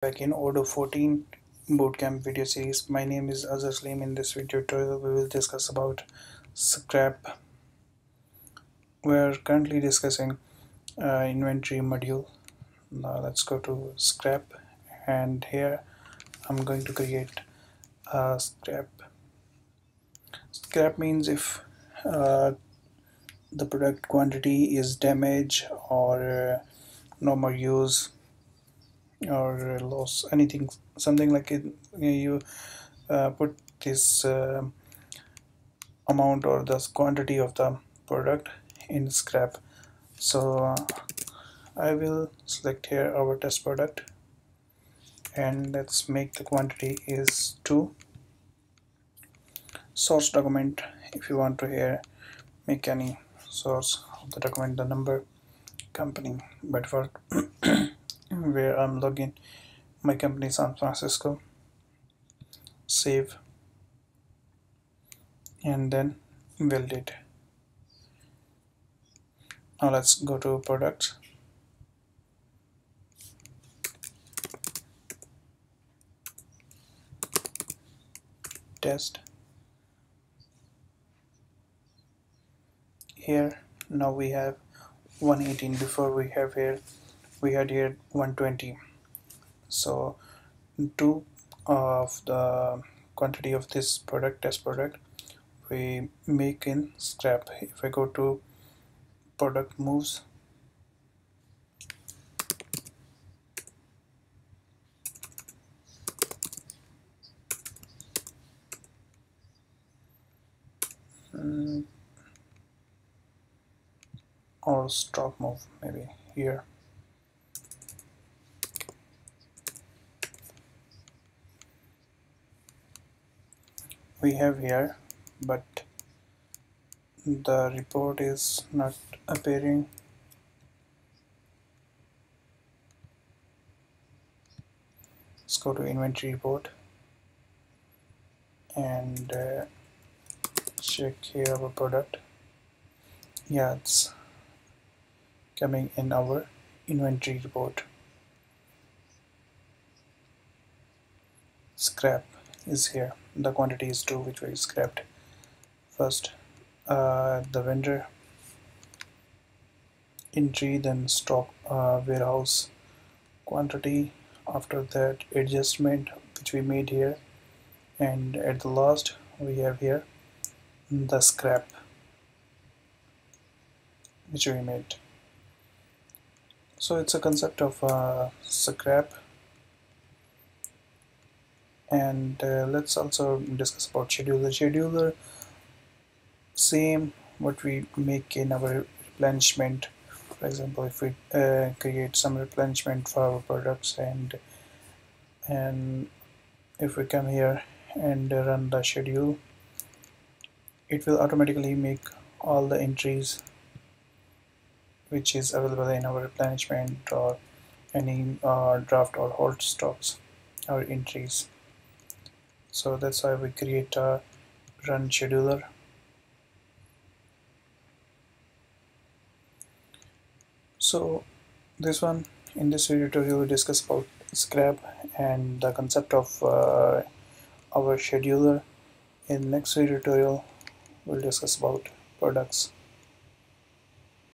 Back in Odoo 14 bootcamp video series. My name is Azhar Salim. In this video tutorial we will discuss about scrap. We are currently discussing inventory module. Now let's go to scrap, and here I'm going to create a scrap. Scrap means if the product quantity is damaged or no more use or loss, anything, something like it. You put this amount or the quantity of the product in scrap. So I will select here our test product, and let's make the quantity is 2. Source document, if you want to here make any source of the document, the number, company, but for where I'm logging my company San Francisco, save, and then validate. Now let's go to products, test. Here now we have 118. Before we had here 120. So 2 of the quantity of this product, test product, we make in scrap. If I go to product moves, or stop move, maybe here, we have here, but the report is not appearing. Let's go to inventory report and check here our product. Yeah, it's coming in our inventory report. Scrap is here. The quantity is 2, which we scrapped. First the vendor entry, then stock warehouse quantity, after that adjustment which we made here, and at the last we have here the scrap which we made. So it's a concept of scrap. And let's also discuss about scheduler. Same what we make in our replenishment. For example, if we create some replenishment for our products, and if we come here and run the schedule, it will automatically make all the entries which is available in our replenishment or any draft or hold stocks, our entries. So that's why we create a run scheduler. So this one, in this video tutorial we discuss about scrap and the concept of our scheduler. In next video tutorial we'll discuss about products.